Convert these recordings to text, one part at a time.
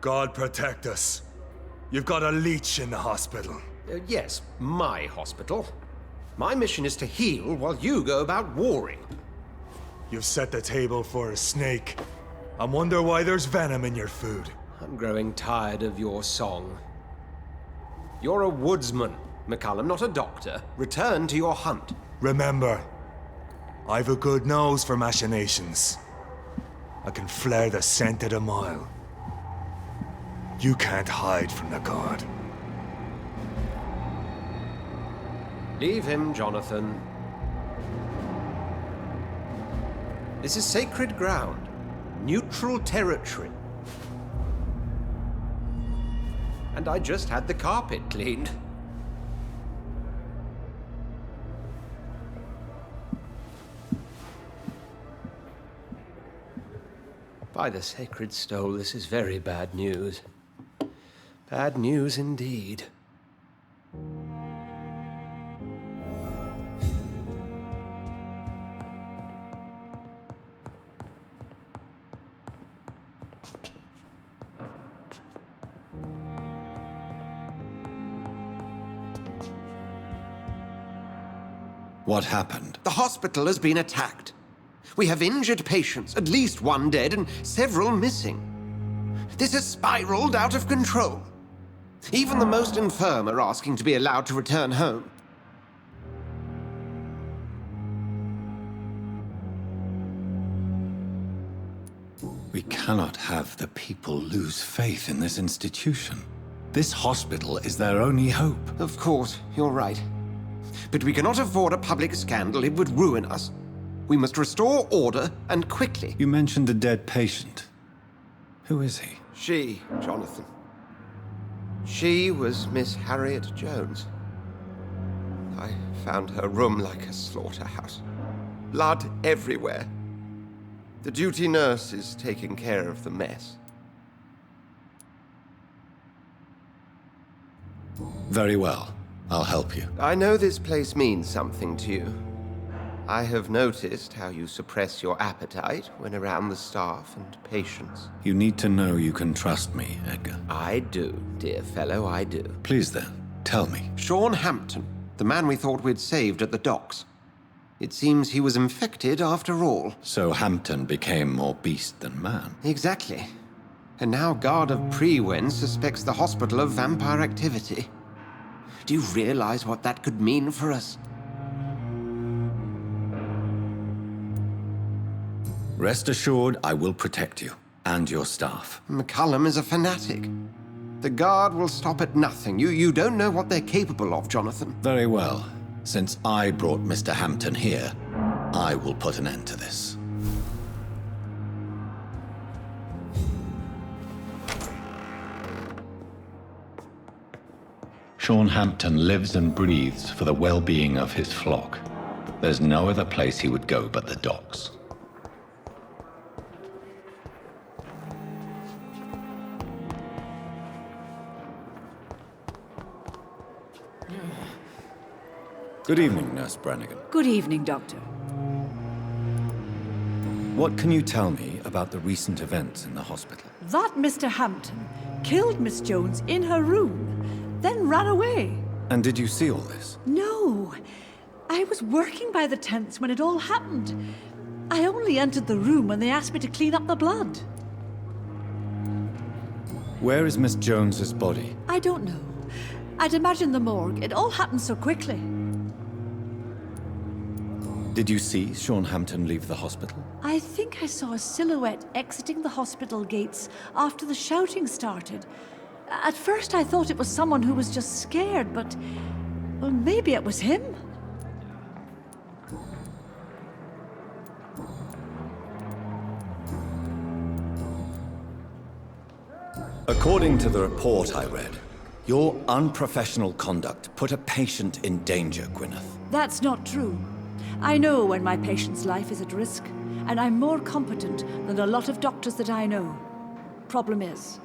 God protect us. You've got a leech in the hospital. Yes, my hospital. My mission is to heal while you go about warring. You've set the table for a snake. I wonder why there's venom in your food. I'm growing tired of your song. You're a woodsman, McCullum, not a doctor. Return to your hunt. Remember, I've a good nose for machinations. I can flare the scent at a mile. You can't hide from the god. Leave him, Jonathan. This is sacred ground. Neutral territory. And I just had the carpet cleaned. By the sacred stole, this is very bad news. Bad news indeed. What happened? The hospital has been attacked. We have injured patients, at least one dead and several missing. This has spiraled out of control. Even the most infirm are asking to be allowed to return home. We cannot have the people lose faith in this institution. This hospital is their only hope. Of course, you're right. But we cannot afford a public scandal. It would ruin us. We must restore order, and quickly. You mentioned a dead patient. Who is he? She, Jonathan. She was Miss Harriet Jones. I found her room like a slaughterhouse. Blood everywhere. The duty nurse is taking care of the mess. Very well. I'll help you. I know this place means something to you. I have noticed how you suppress your appetite when around the staff and patients. You need to know you can trust me, Edgar. I do, dear fellow, I do. Please then, tell me. Sean Hampton, the man we thought we'd saved at the docks. It seems he was infected after all. So Hampton became more beast than man. Exactly. And now Guard of Prewen suspects the hospital of vampire activity. Do you realize what that could mean for us? Rest assured, I will protect you and your staff. McCullum is a fanatic. The Guard will stop at nothing. You don't know what they're capable of, Jonathan. Very well. Since I brought Mr. Hampton here, I will put an end to this. Sean Hampton lives and breathes for the well-being of his flock. There's no other place he would go but the docks. Good evening, Nurse Brannigan. Good evening, Doctor. What can you tell me about the recent events in the hospital? That Mr. Hampton killed Miss Jones in her room, then ran away. And did you see all this? No. I was working by the tents when it all happened. I only entered the room when they asked me to clean up the blood. Where is Miss Jones's body? I don't know. I'd imagine the morgue. It all happened so quickly. Did you see Sean Hampton leave the hospital? I think I saw a silhouette exiting the hospital gates after the shouting started. At first I thought it was someone who was just scared, but... well, maybe it was him? According to the report I read, your unprofessional conduct put a patient in danger, Gwyneth. That's not true. I know when my patient's life is at risk, and I'm more competent than a lot of doctors that I know. Problem is,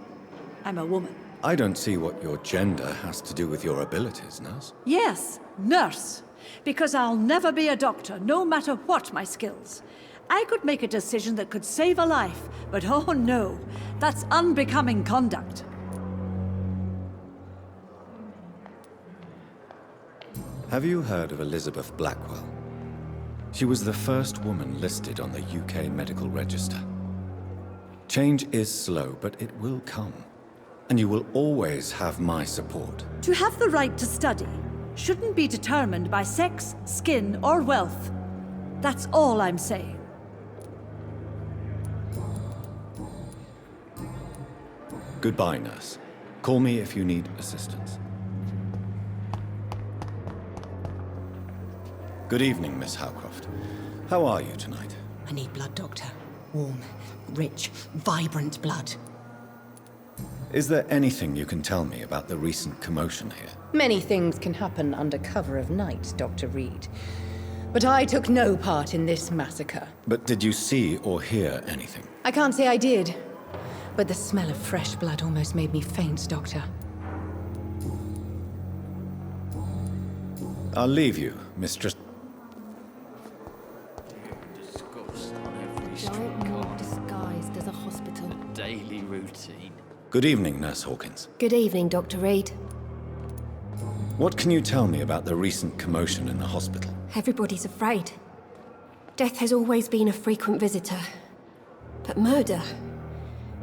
I'm a woman. I don't see what your gender has to do with your abilities, nurse. Yes, nurse. Because I'll never be a doctor, no matter what my skills. I could make a decision that could save a life, but oh no, that's unbecoming conduct. Have you heard of Elizabeth Blackwell? She was the first woman listed on the UK Medical Register. Change is slow, but it will come. And you will always have my support. To have the right to study shouldn't be determined by sex, skin, or wealth. That's all I'm saying. Goodbye, nurse. Call me if you need assistance. Good evening, Miss Howcroft. How are you tonight? I need blood, Doctor. Warm, rich, vibrant blood. Is there anything you can tell me about the recent commotion here? Many things can happen under cover of night, Dr. Reed. But I took no part in this massacre. But did you see or hear anything? I can't say I did. But the smell of fresh blood almost made me faint, Doctor. I'll leave you, Mistress... Disguised as a hospital. Daily routine. Good evening, Nurse Hawkins. Good evening, Dr. Reed. What can you tell me about the recent commotion in the hospital? Everybody's afraid. Death has always been a frequent visitor. But murder?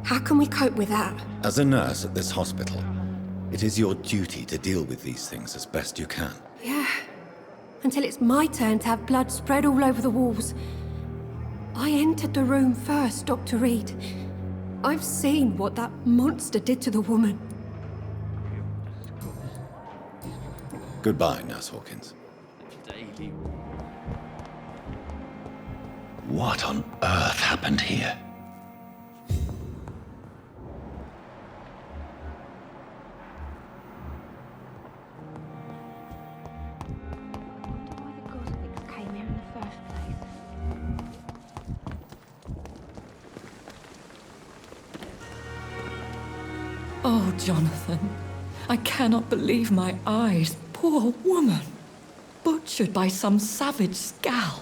How can we cope with that? As a nurse at this hospital, it is your duty to deal with these things as best you can. Yeah. Until it's my turn to have blood spread all over the walls. I entered the room first, Dr. Reed. I've seen what that monster did to the woman. Goodbye, Nurse Hawkins. Daily. What on earth happened here? Why the Gothics came here in the first place? Oh, Jonathan, I cannot believe my eyes. Poor woman, butchered by some savage scowl.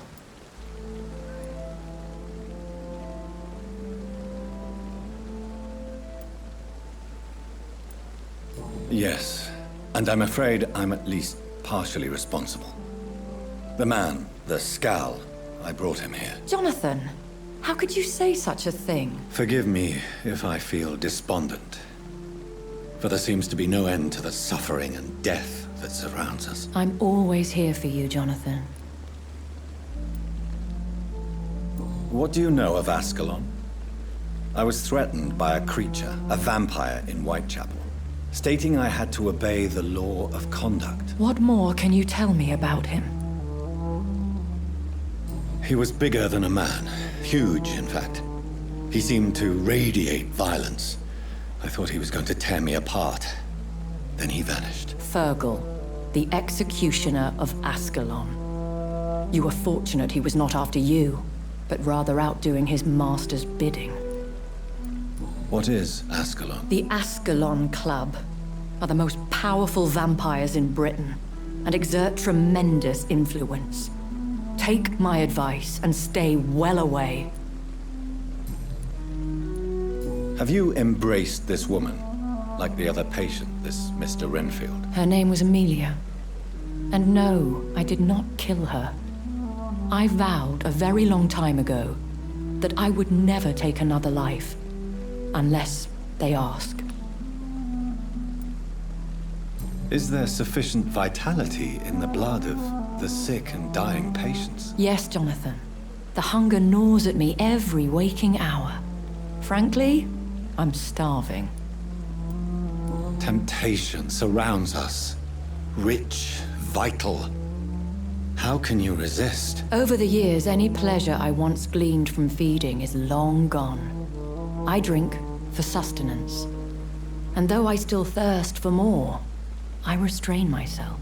Yes, and I'm afraid I'm at least partially responsible. The man, the scowl, I brought him here. Jonathan, how could you say such a thing? Forgive me if I feel despondent. For there seems to be no end to the suffering and death that surrounds us. I'm always here for you, Jonathan. What do you know of Ascalon? I was threatened by a creature, a vampire in Whitechapel, stating I had to obey the law of conduct. What more can you tell me about him? He was bigger than a man. Huge, in fact. He seemed to radiate violence. I thought he was going to tear me apart. Then he vanished. Fergal, the executioner of Ascalon. You were fortunate he was not after you, but rather out doing his master's bidding. What is Ascalon? The Ascalon Club are the most powerful vampires in Britain and exert tremendous influence. Take my advice and stay well away. Have you embraced this woman, like the other patient, this Mr. Renfield? Her name was Amelia. And no, I did not kill her. I vowed a very long time ago that I would never take another life, unless they ask. Is there sufficient vitality in the blood of the sick and dying patients? Yes, Jonathan. The hunger gnaws at me every waking hour. Frankly, I'm starving. Temptation surrounds us. Rich, vital. How can you resist? Over the years, any pleasure I once gleaned from feeding is long gone. I drink for sustenance. And though I still thirst for more, I restrain myself.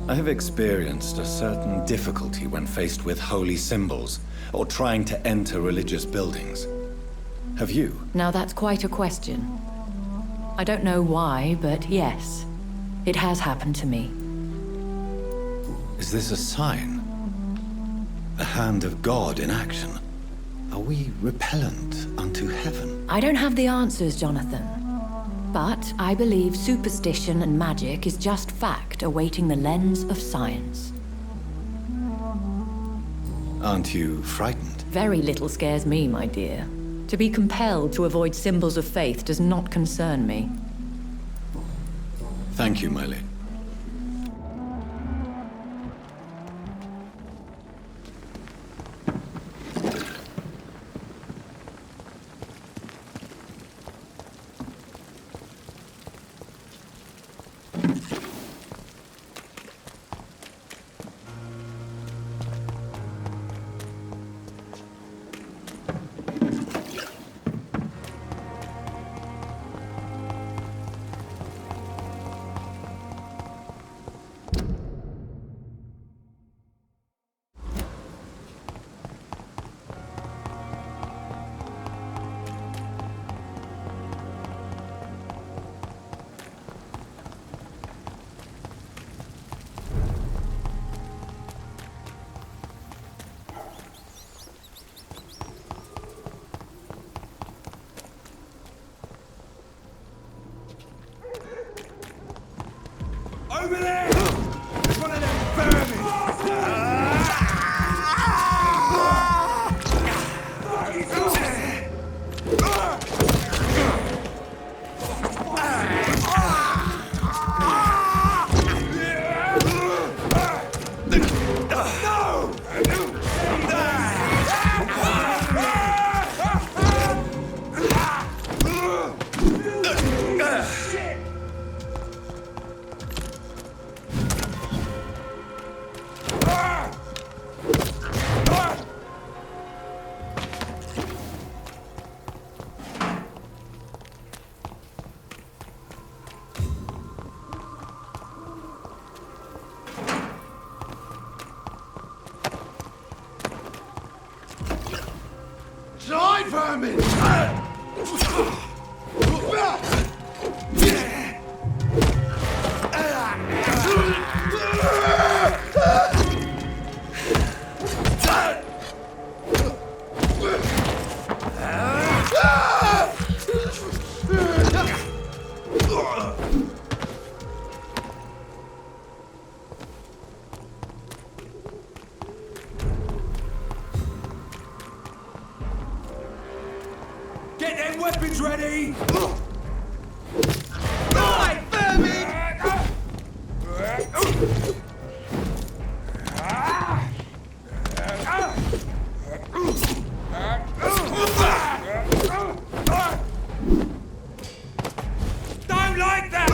I have experienced a certain difficulty when faced with holy symbols or trying to enter religious buildings. Have you? Now that's quite a question. I don't know why, but yes, it has happened to me. Is this a sign? a hand of God in action. Are we repellent unto heaven? I don't have the answers, Jonathan. But I believe superstition and magic is just fact awaiting the lens of science. Aren't you frightened? Very little scares me, my dear. To be compelled to avoid symbols of faith does not concern me. Thank you, my lady. Over there! There's one of them vermin! Die, vermin! Get them weapons ready! Die, vermin! Don't like that!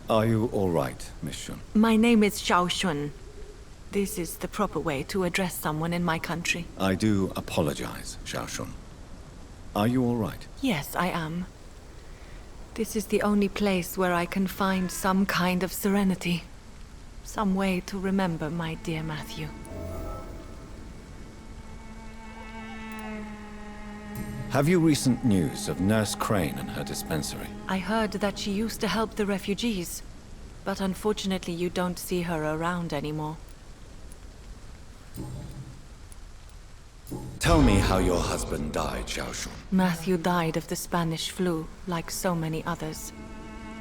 Are you all right, Miss Shun? My name is Xiao Shun. This is the proper way to address someone in my country. I do apologize, Xiao Shun. Are you all right? Yes, I am. This is the only place where I can find some kind of serenity. Some way to remember my dear Matthew. Have you recent news of Nurse Crane and her dispensary? I heard that she used to help the refugees, but unfortunately you don't see her around anymore. Tell me how your husband died, Xiaoshun. Matthew died of the Spanish flu, like so many others.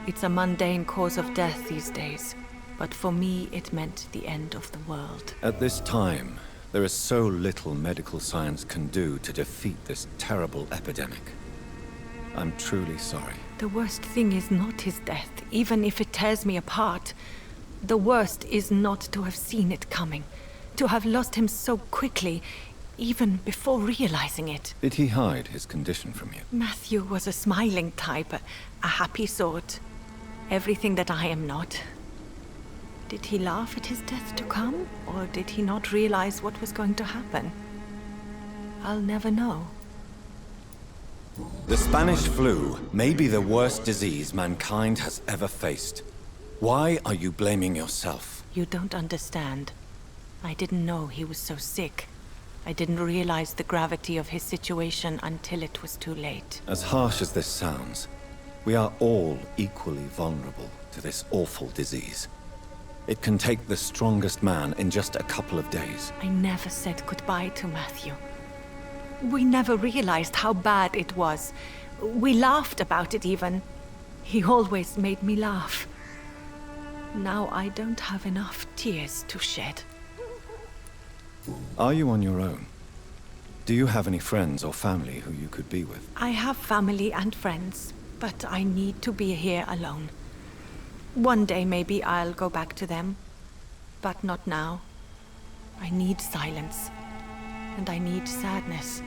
It's a mundane cause of death these days, but for me it meant the end of the world. At this time, there is so little medical science can do to defeat this terrible epidemic. I'm truly sorry. The worst thing is not his death, even if it tears me apart. The worst is not to have seen it coming, to have lost him so quickly, even before realizing it. Did he hide his condition from you? Matthew was a smiling type, a happy sort. Everything that I am not. Did he laugh at his death to come, or did he not realize what was going to happen? I'll never know. The Spanish flu may be the worst disease mankind has ever faced. Why are you blaming yourself? You don't understand. I didn't know he was so sick. I didn't realize the gravity of his situation until it was too late. As harsh as this sounds, we are all equally vulnerable to this awful disease. It can take the strongest man in just a couple of days. I never said goodbye to Matthew. We never realized how bad it was. We laughed about it even. He always made me laugh. Now I don't have enough tears to shed. Are you on your own? Do you have any friends or family who you could be with? I have family and friends, but I need to be here alone. One day maybe I'll go back to them, but not now. I need silence, and I need sadness.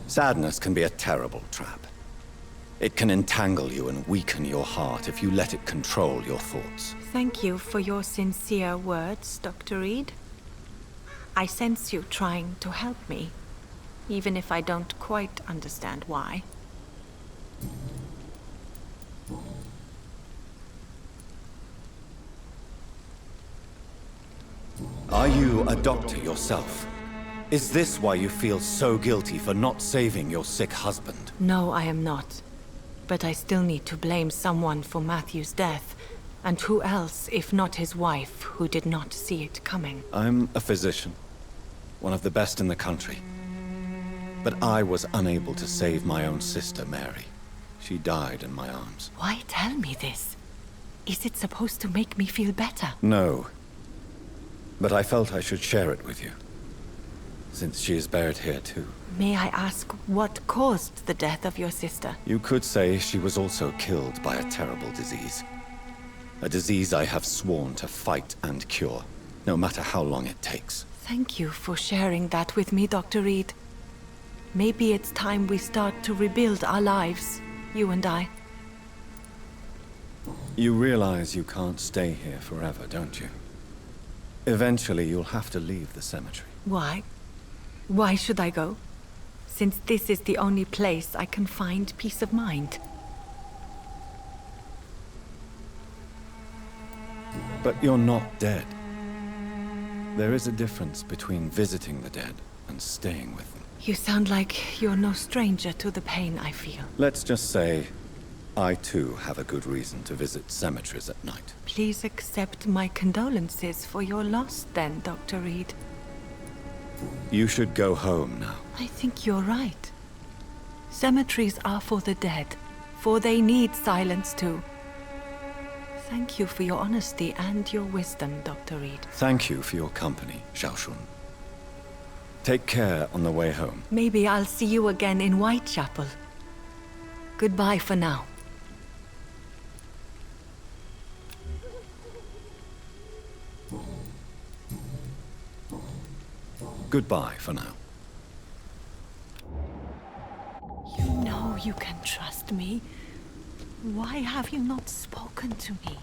Sadness can be a terrible trap. It can entangle you and weaken your heart if you let it control your thoughts. Thank you for your sincere words, Dr. Reed. I sense you trying to help me, even if I don't quite understand why. Are you a doctor yourself? Is this why you feel so guilty for not saving your sick husband? No, I am not. But I still need to blame someone for Matthew's death. And who else, if not his wife, who did not see it coming? I'm a physician, one of the best in the country. But I was unable to save my own sister, Mary. She died in my arms. Why tell me this? Is it supposed to make me feel better? No. But I felt I should share it with you, since she is buried here too. May I ask what caused the death of your sister? You could say she was also killed by a terrible disease. A disease I have sworn to fight and cure, no matter how long it takes. Thank you for sharing that with me, Dr. Reed. Maybe it's time we start to rebuild our lives, you and I. You realize you can't stay here forever, don't you? Eventually you'll have to leave the cemetery. Why? Why should I go? Since this is the only place I can find peace of mind. But you're not dead. There is a difference between visiting the dead and staying with them. You sound like you're no stranger to the pain I feel. Let's just say, I too have a good reason to visit cemeteries at night. Please accept my condolences for your loss then, Dr. Reed. You should go home now. I think you're right. Cemeteries are for the dead, for they need silence too. Thank you for your honesty and your wisdom, Dr. Reed. Thank you for your company, Xiaoshun. Take care on the way home. Maybe I'll see you again in Whitechapel. Goodbye for now. Goodbye for now. You know you can trust me. Why have you not spoken to me?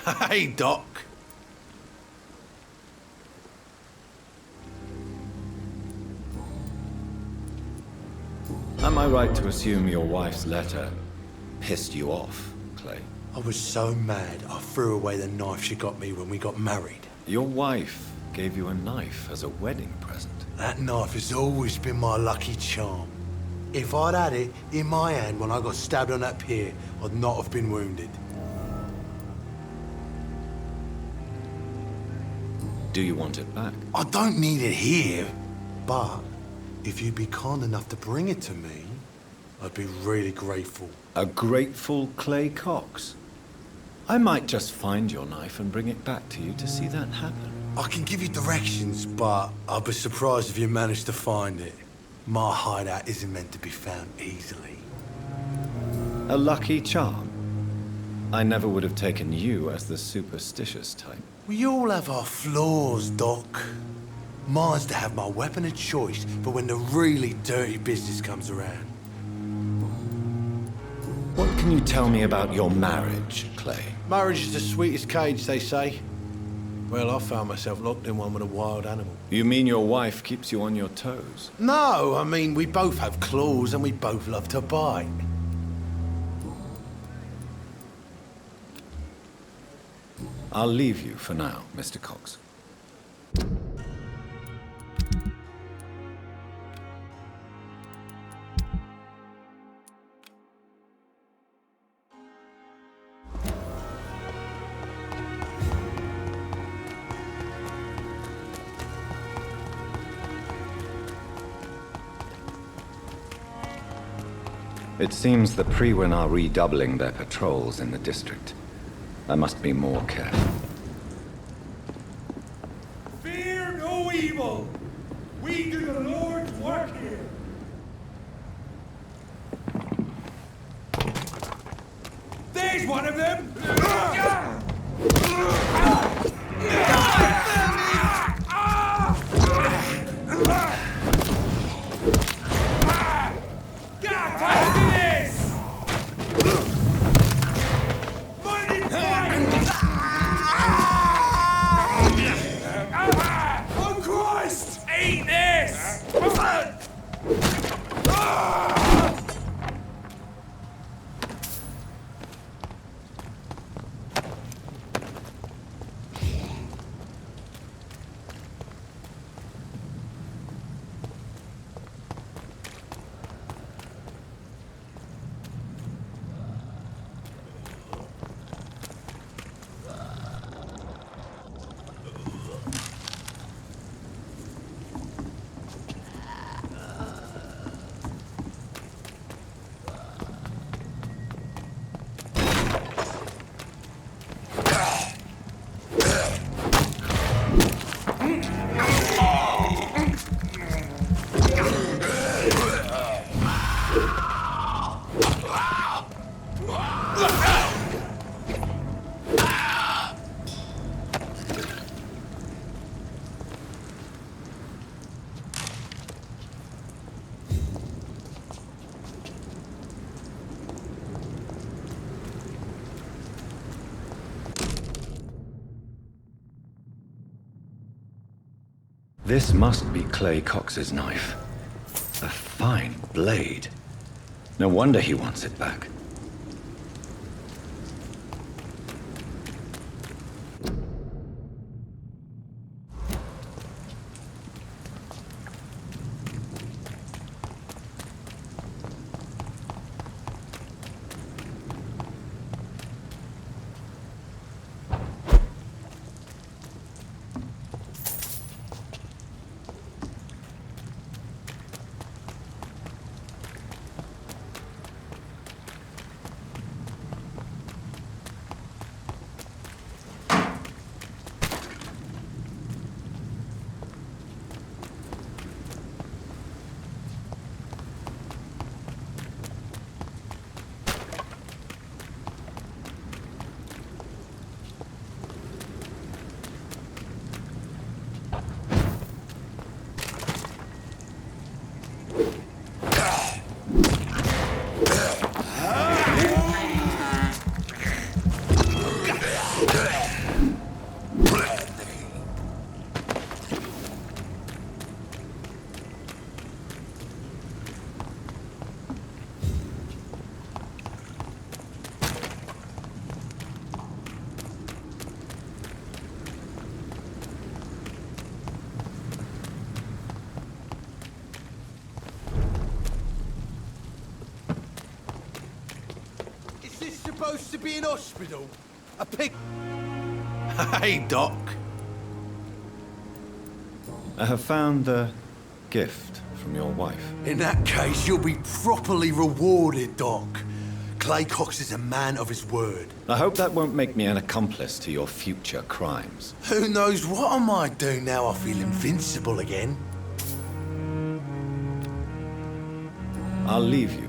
Hey, Doc. Am I right to assume your wife's letter pissed you off, Clay? I was so mad, I threw away the knife she got me when we got married. Your wife gave you a knife as a wedding present. That knife has always been my lucky charm. If I'd had it in my hand when I got stabbed on that pier, I'd not have been wounded. Do you want it back? I don't need it here, but if you'd be kind enough to bring it to me, I'd be really grateful. A grateful Clay Cox? I might just find your knife and bring it back to you to see that happen. I can give you directions, but I'd be surprised if you managed to find it. My hideout isn't meant to be found easily. A lucky charm? I never would have taken you as the superstitious type. We all have our flaws, Doc. Mine's to have my weapon of choice for when the really dirty business comes around. What can you tell me about your marriage, Clay? Marriage is the sweetest cage, they say. Well, I found myself locked in one with a wild animal. You mean your wife keeps you on your toes? No, I mean, we both have claws and we both love to bite. I'll leave you for now, Mr. Cox. It seems the Priwen are redoubling their patrols in the district. I must be more careful. Fear no evil! We do the Lord's work here! There's one of them! This must be Clay Cox's knife. A fine blade. No wonder he wants it back. Supposed to be an hospital? A pig... Hey, Doc. I have found the gift from your wife. In that case, you'll be properly rewarded, Doc. Clay Cox is a man of his word. I hope that won't make me an accomplice to your future crimes. Who knows what I might do now I feel invincible again? I'll leave you.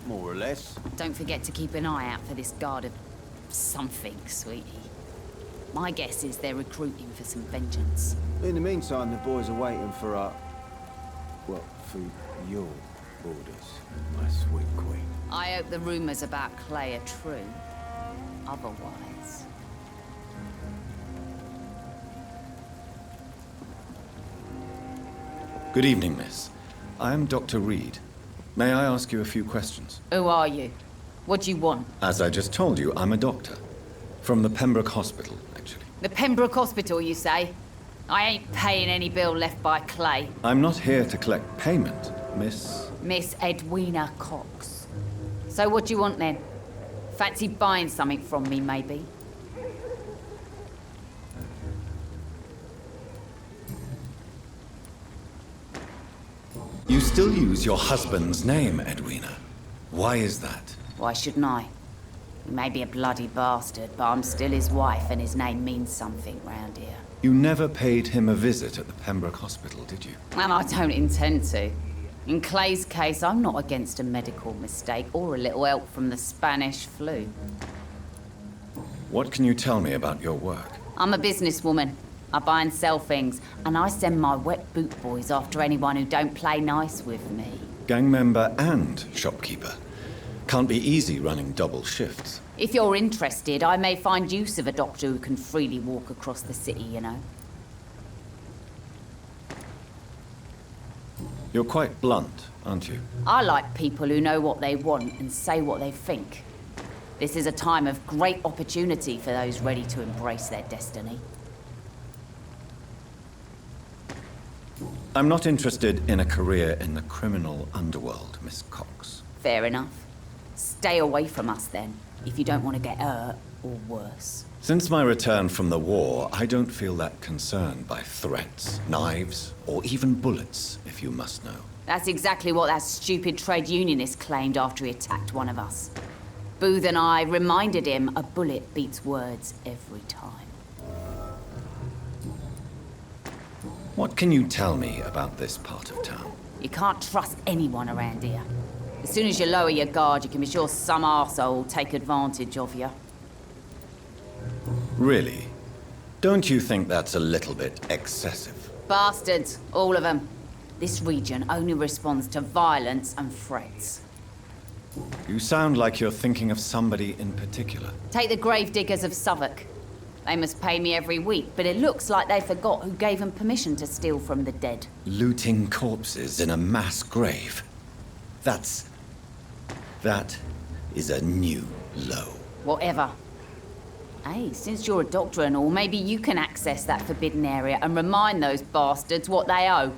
More or less. Don't forget to keep an eye out for this guard of something, sweetie. My guess is they're recruiting for some vengeance. In the meantime, the boys are waiting for well, for your orders, my sweet queen. I hope the rumors about Clay are true. Otherwise... Good evening, miss. I am Dr. Reid. May I ask you a few questions? Who are you? What do you want? As I just told you, I'm a doctor. From the Pembroke Hospital, actually. The Pembroke Hospital, you say? I ain't paying any bill left by Clay. I'm not here to collect payment, Miss... Miss Edwina Cox. So what do you want then? Fancy buying something from me, maybe? You still use your husband's name, Edwina. Why is that? Why shouldn't I? He may be a bloody bastard, but I'm still his wife and his name means something round here. You never paid him a visit at the Pembroke Hospital, did you? And I don't intend to. In Clay's case, I'm not against a medical mistake or a little help from the Spanish flu. What can you tell me about your work? I'm a businesswoman. I buy and sell things, and I send my wet boot boys after anyone who don't play nice with me. Gang member and shopkeeper. Can't be easy running double shifts. If you're interested, I may find use of a doctor who can freely walk across the city, you know. You're quite blunt, aren't you? I like people who know what they want and say what they think. This is a time of great opportunity for those ready to embrace their destiny. I'm not interested in a career in the criminal underworld, Miss Cox. Fair enough. Stay away from us then, if you don't want to get hurt or worse. Since my return from the war, I don't feel that concerned by threats, knives, or even bullets, if you must know. That's exactly what that stupid trade unionist claimed after he attacked one of us. Booth and I reminded him a bullet beats words every time. What can you tell me about this part of town? You can't trust anyone around here. As soon as you lower your guard, you can be sure some arsehole will take advantage of you. Really? Don't you think that's a little bit excessive? Bastards, all of them. This region only responds to violence and threats. You sound like you're thinking of somebody in particular. Take the gravediggers of Southwark. They must pay me every week, but it looks like they forgot who gave them permission to steal from the dead. Looting corpses in a mass grave. That is a new low. Whatever. Hey, since you're a doctor and all, maybe you can access that forbidden area and remind those bastards what they owe.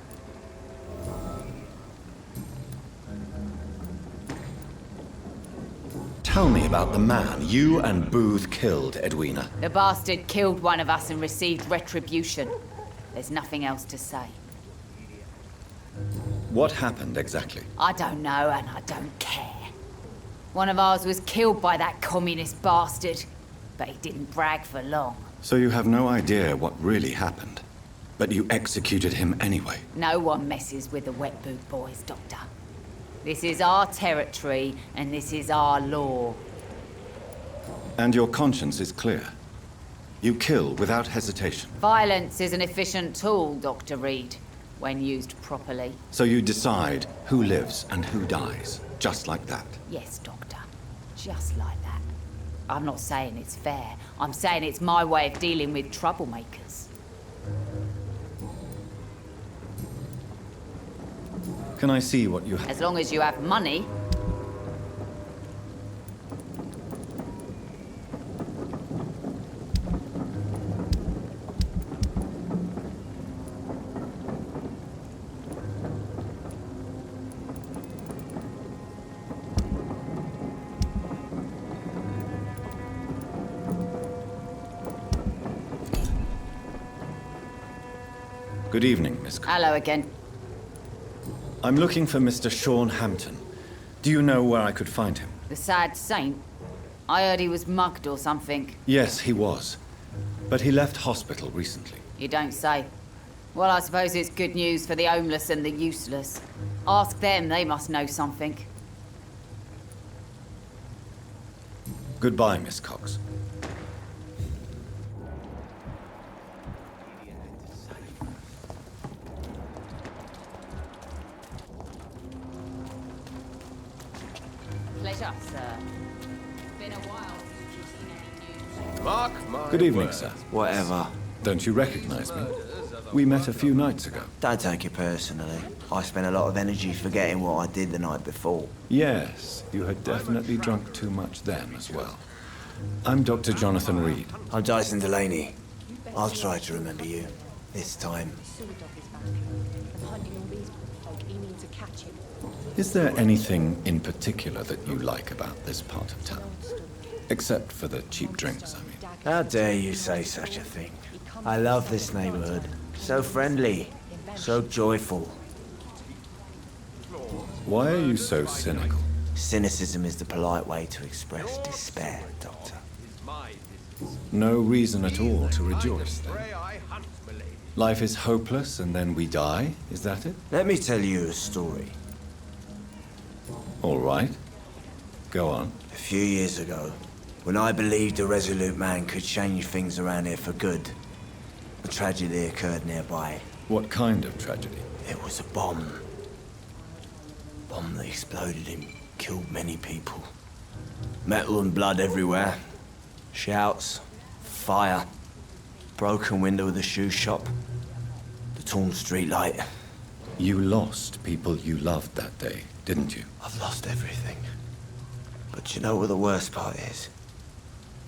Tell me about the man you and Booth killed, Edwina. The bastard killed one of us and received retribution. There's nothing else to say. What happened exactly? I don't know, and I don't care. One of ours was killed by that communist bastard, but he didn't brag for long. So you have no idea what really happened, but you executed him anyway? No one messes with the wet boot boys, Doctor. This is our territory, and this is our law. And your conscience is clear. You kill without hesitation. Violence is an efficient tool, Dr. Reed, when used properly. So you decide who lives and who dies, just like that? Yes, Doctor. Just like that. I'm not saying it's fair. I'm saying it's my way of dealing with troublemakers. Can I see what you have? As long as you have money. Good evening, Miss Cox. Hello again. I'm looking for Mr. Sean Hampton. Do you know where I could find him? The sad saint? I heard he was mugged or something. Yes, he was. But he left hospital recently. You don't say. Well, I suppose it's good news for the homeless and the useless. Ask them, they must know something. Goodbye, Miss Cox. Pleasure, sir. Been a while since you've seen any news. Mark my Good evening, words. sir. Whatever. Don't you recognize me? We met a few nights ago. Don't take it personally. I spent a lot of energy forgetting what I did the night before. Yes, you had definitely drunk too much then as well. I'm Dr. Jonathan Reid. I'm Dyson Delaney. I'll try to remember you. This time. Is there anything in particular that you like about this part of town? Except for the cheap drinks, I mean. How dare you say such a thing? I love this neighborhood. So friendly, so joyful. Why are you so cynical? Cynicism is the polite way to express despair, Doctor. No reason at all to rejoice, then. Life is hopeless and then we die, is that it? Let me tell you a story. All right. Go on. A few years ago, when I believed a resolute man could change things around here for good, a tragedy occurred nearby. What kind of tragedy? It was a bomb. Bomb that exploded and killed many people. Metal and blood everywhere. Shouts, fire, broken window of the shoe shop, the torn streetlight. You lost people you loved that day, didn't you? I've lost everything. But you know what the worst part is?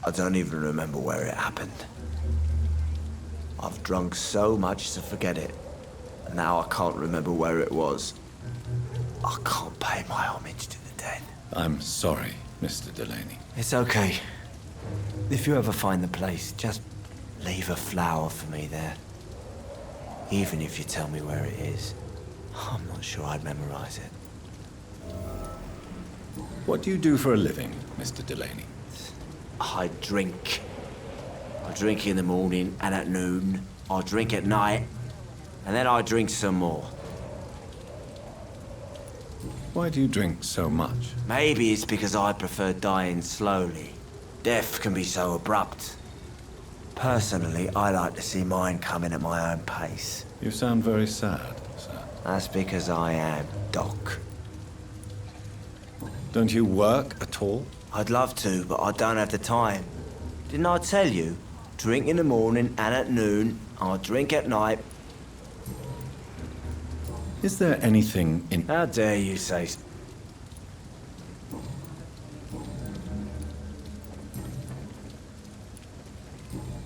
I don't even remember where it happened. I've drunk so much to forget it. And now I can't remember where it was. I can't pay my homage to the dead. I'm sorry, Mr. Delaney. It's okay. If you ever find the place, just leave a flower for me there. Even if you tell me where it is, I'm not sure I'd memorize it. What do you do for a living, Mr. Delaney? I drink. I drink in the morning and at noon. I drink at night. And then I drink some more. Why do you drink so much? Maybe it's because I prefer dying slowly. Death can be so abrupt. Personally, I like to see mine coming at my own pace. You sound very sad, sir. That's because I am, Doc. Don't you work at all? I'd love to, but I don't have the time. Didn't I tell you? Drink in the morning and at noon. I drink at night. Is there anything in... How dare you say...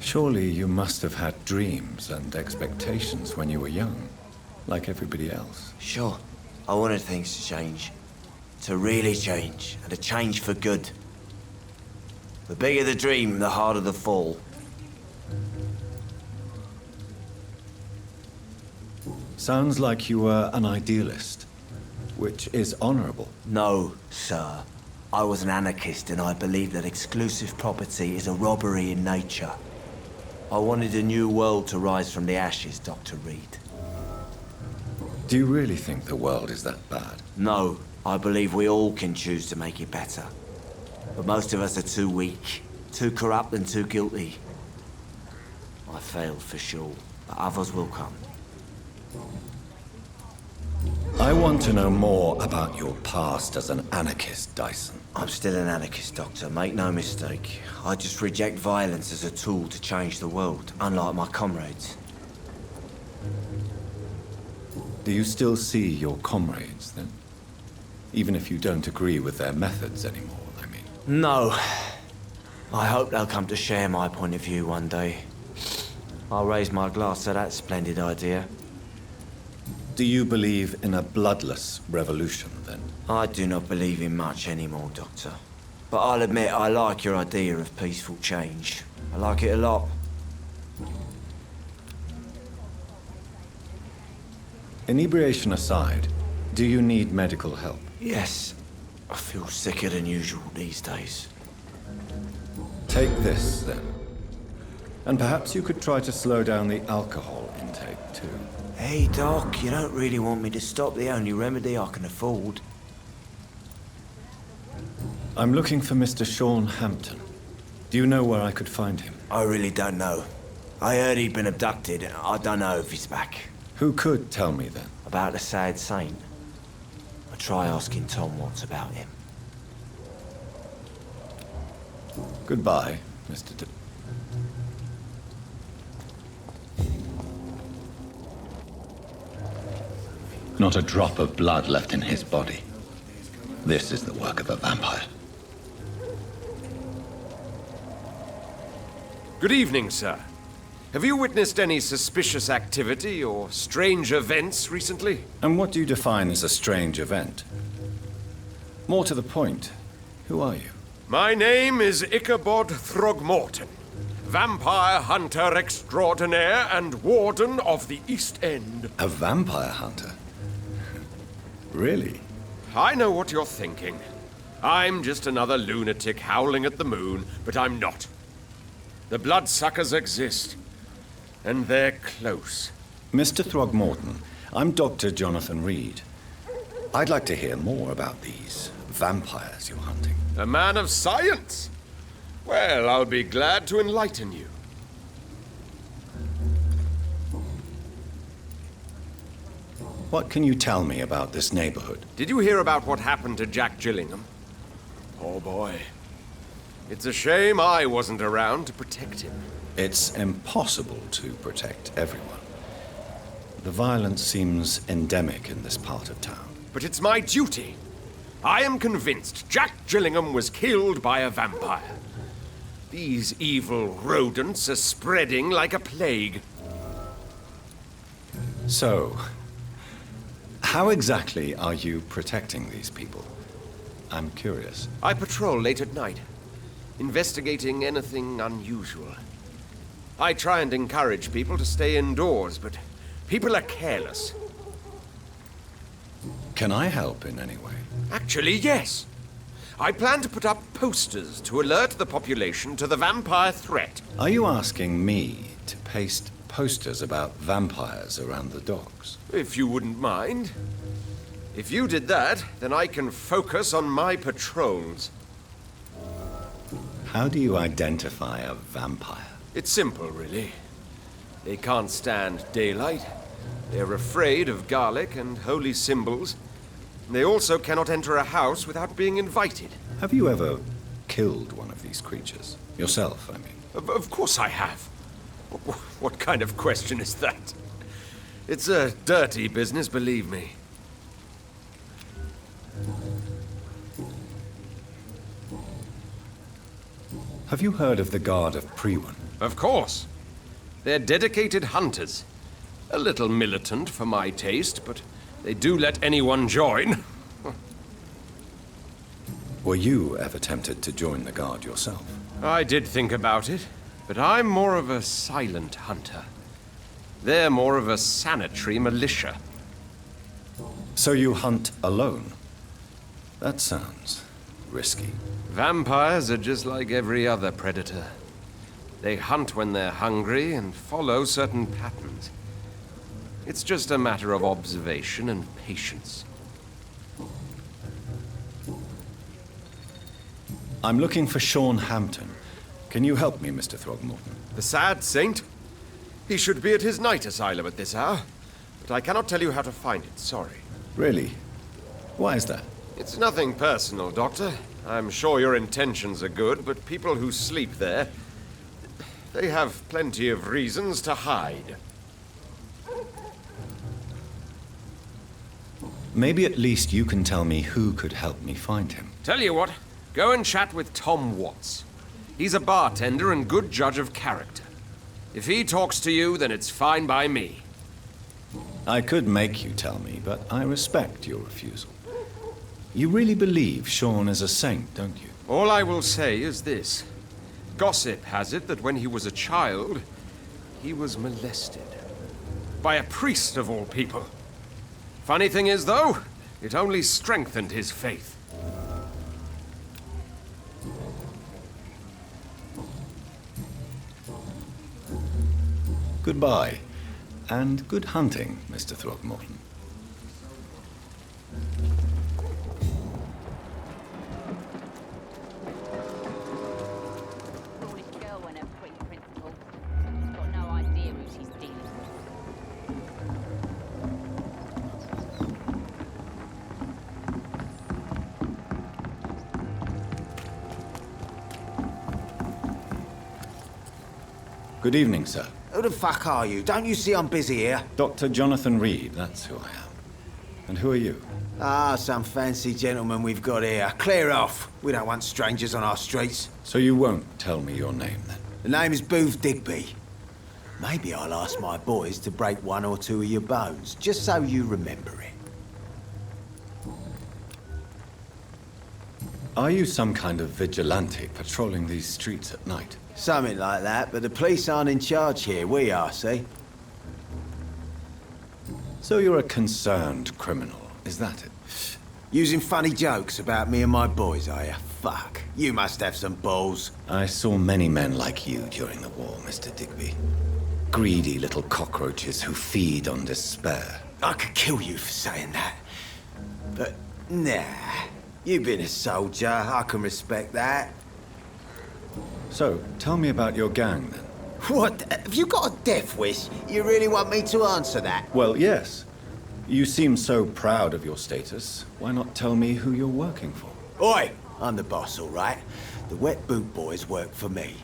Surely you must have had dreams and expectations when you were young, like everybody else. Sure. I wanted things to change. To really change, and to change for good. The bigger the dream, the harder the fall. Sounds like you were an idealist, which is honorable. No, sir. I was an anarchist and I believed that exclusive property is a robbery in nature. I wanted a new world to rise from the ashes, Dr. Reed. Do you really think the world is that bad? No, I believe we all can choose to make it better. But most of us are too weak, too corrupt and too guilty. I failed for sure, but others will come. I want to know more about your past as an anarchist, Dyson. I'm still an anarchist, Doctor. Make no mistake. I just reject violence as a tool to change the world, unlike my comrades. Do you still see your comrades, then? Even if you don't agree with their methods anymore, I mean. No. I hope they'll come to share my point of view one day. I'll raise my glass to that splendid idea. Do you believe in a bloodless revolution, then? I do not believe in much anymore, Doctor. But I'll admit I like your idea of peaceful change. I like it a lot. Inebriation aside, do you need medical help? Yes. I feel sicker than usual these days. Take this, then. And perhaps you could try to slow down the alcohol intake, too. Hey, Doc, you don't really want me to stop the only remedy I can afford. I'm looking for Mr. Sean Hampton. Do you know where I could find him? I really don't know. I heard he'd been abducted. I don't know if he's back. Who could tell me, then? About the sad saint. I'll try asking Tom what's about him. Goodbye, Mr. Not a drop of blood left in his body. This is the work of a vampire. Good evening, sir. Have you witnessed any suspicious activity or strange events recently? And what do you define as a strange event? More to the point, who are you? My name is Ichabod Throgmorton, vampire hunter extraordinaire and warden of the East End. A vampire hunter? Really? I know what you're thinking. I'm just another lunatic howling at the moon, but I'm not. The bloodsuckers exist, and they're close. Mr. Throgmorton, I'm Dr. Jonathan Rid. I'd like to hear more about these vampires you're hunting. A man of science? Well, I'll be glad to enlighten you. What can you tell me about this neighborhood? Did you hear about what happened to Jack Gillingham? Oh boy. It's a shame I wasn't around to protect him. It's impossible to protect everyone. The violence seems endemic in this part of town. But it's my duty. I am convinced Jack Gillingham was killed by a vampire. These evil rodents are spreading like a plague. So, how exactly are you protecting these people? I'm curious. I patrol late at night, investigating anything unusual. I try and encourage people to stay indoors, but people are careless. Can I help in any way? Actually, yes. I plan to put up posters to alert the population to the vampire threat. Are you asking me to paste posters about vampires around the docks? If you wouldn't mind. If you did that, then I can focus on my patrols. How do you identify a vampire? It's simple, really. They can't stand daylight. They're afraid of garlic and holy symbols. They also cannot enter a house without being invited. Have you ever killed one of these creatures? Yourself, I mean. Of course I have. What kind of question is that? It's a dirty business, believe me. Have you heard of the Guard of Priwen? Of course. They're dedicated hunters. A little militant for my taste, but they do let anyone join. Were you ever tempted to join the Guard yourself? I did think about it, but I'm more of a silent hunter. They're more of a sanitary militia. So you hunt alone? That sounds risky. Vampires are just like every other predator. They hunt when they're hungry and follow certain patterns. It's just a matter of observation and patience. I'm looking for Sean Hampton. Can you help me, Mr. Throgmorton? The sad saint? He should be at his night asylum at this hour, but I cannot tell you how to find it, sorry. Really? Why is that? It's nothing personal, Doctor. I'm sure your intentions are good, but people who sleep there, they have plenty of reasons to hide. Maybe at least you can tell me who could help me find him. Tell you what, go and chat with Tom Watts. He's a bartender and good judge of character. If he talks to you, then it's fine by me. I could make you tell me, but I respect your refusal. You really believe Sean is a saint, don't you? All I will say is this. Gossip has it that when he was a child, he was molested. By a priest of all people. Funny thing is, though, it only strengthened his faith. Goodbye, and good hunting, Mr. Throgmorton. Good evening, sir. Who the fuck are you? Don't you see I'm busy here? Dr. Jonathan Rid, that's who I am. And who are you? Ah, some fancy gentleman we've got here. Clear off. We don't want strangers on our streets. So you won't tell me your name, then? The name is Booth Digby. Maybe I'll ask my boys to break one or two of your bones, just so you remember it. Are you some kind of vigilante patrolling these streets at night? Something like that, but the police aren't in charge here. We are, see? So you're a concerned criminal, is that it? Using funny jokes about me and my boys, are you? Fuck. You must have some balls. I saw many men like you during the war, Mr. Digby. Greedy little cockroaches who feed on despair. I could kill you for saying that. But, nah. You've been a soldier, I can respect that. So, tell me about your gang, then. What? Have you got a death wish? You really want me to answer that? Well, yes. You seem so proud of your status. Why not tell me who you're working for? Oi! I'm the boss, all right? The Wet Boot Boys work for me.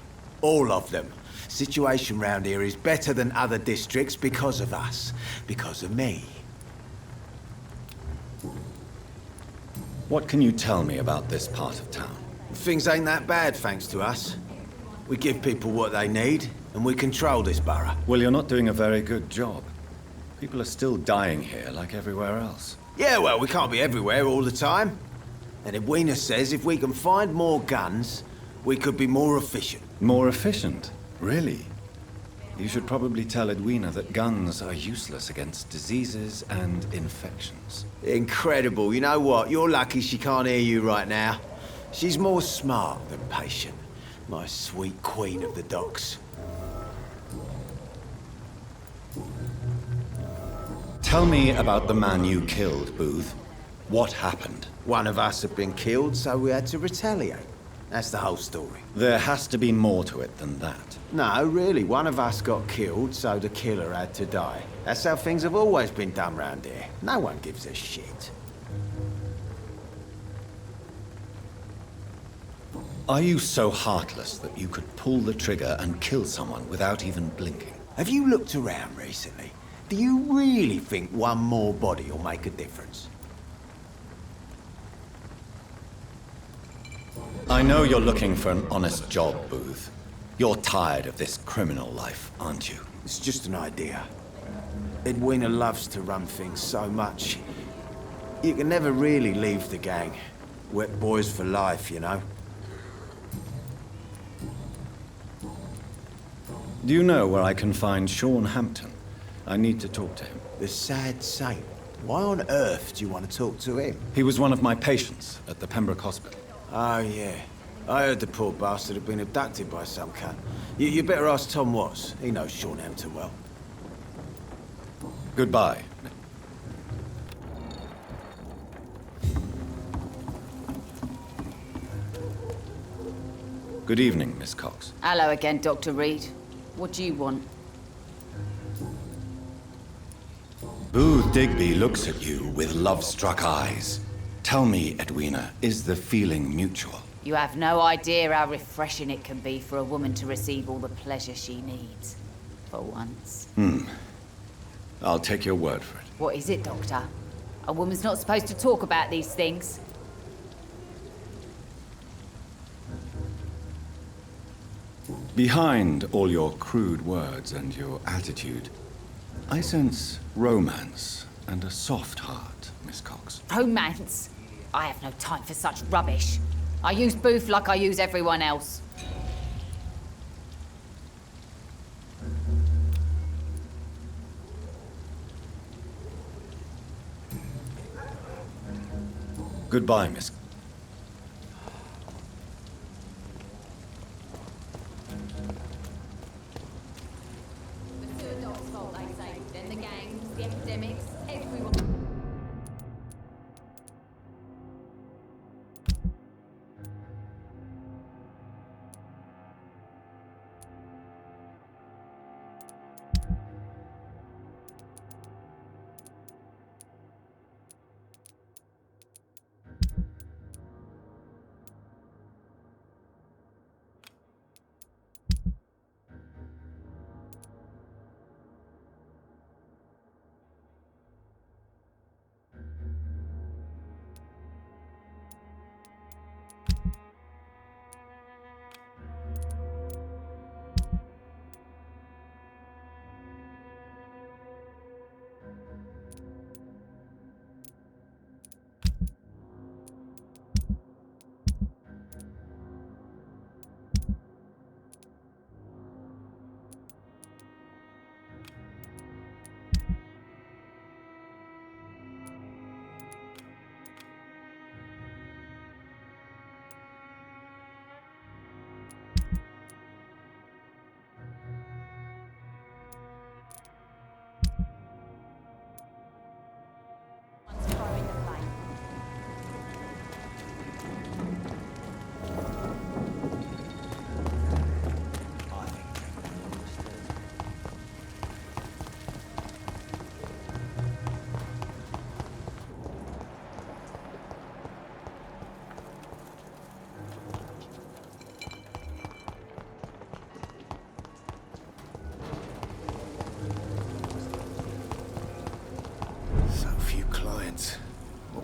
All of them. Situation round here is better than other districts because of us. Because of me. What can you tell me about this part of town? Things ain't that bad, thanks to us. We give people what they need, and we control this borough. Well, you're not doing a very good job. People are still dying here, like everywhere else. Yeah, well, we can't be everywhere all the time. And Edwina says if we can find more guns, we could be more efficient. More efficient? Really? You should probably tell Edwina that guns are useless against diseases and infections. Incredible. You know what? You're lucky she can't hear you right now. She's more smart than patient. My sweet queen of the docks. Tell me about the man you killed, Booth. What happened? One of us had been killed, so we had to retaliate. That's the whole story. There has to be more to it than that. No, really. One of us got killed, so the killer had to die. That's how things have always been done round here. No one gives a shit. Are you so heartless that you could pull the trigger and kill someone without even blinking? Have you looked around recently? Do you really think one more body will make a difference? I know you're looking for an honest job, Booth. You're tired of this criminal life, aren't you? It's just an idea. Edwina loves to run things so much. You can never really leave the gang. Wet boys for life, you know? Do you know where I can find Sean Hampton? I need to talk to him. The sad saint. Why on earth do you want to talk to him? He was one of my patients at the Pembroke Hospital. Oh, yeah. I heard the poor bastard had been abducted by some cunt. You better ask Tom Watts. He knows Sean Hampton well. Goodbye. Good evening, Miss Cox. Hello again, Dr. Reed. What do you want? Booth Digby looks at you with love-struck eyes. Tell me, Edwina, is the feeling mutual? You have no idea how refreshing it can be for a woman to receive all the pleasure she needs. For once. I'll take your word for it. What is it, Doctor? A woman's not supposed to talk about these things. Behind all your crude words and your attitude, I sense romance and a soft heart, Miss Cox. Romance? I have no time for such rubbish. I use Booth like I use everyone else. Goodbye, Miss.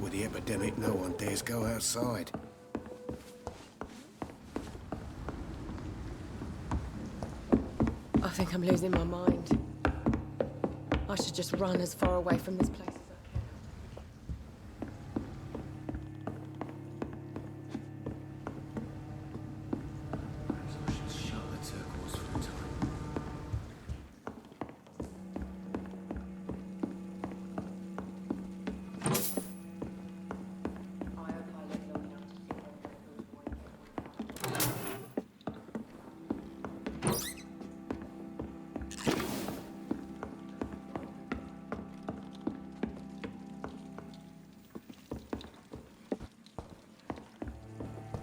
with the epidemic, no one dares go outside. I think I'm losing my mind. I should just run as far away from this place as I can. Perhaps I should shut the turquoise for a time.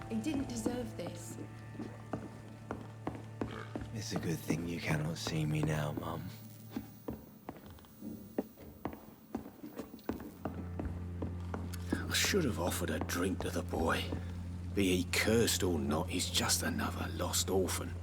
He didn't deserve this. It's a good thing you cannot see me now, Mum. I should have offered a drink to the boy. Be he cursed or not, he's just another lost orphan.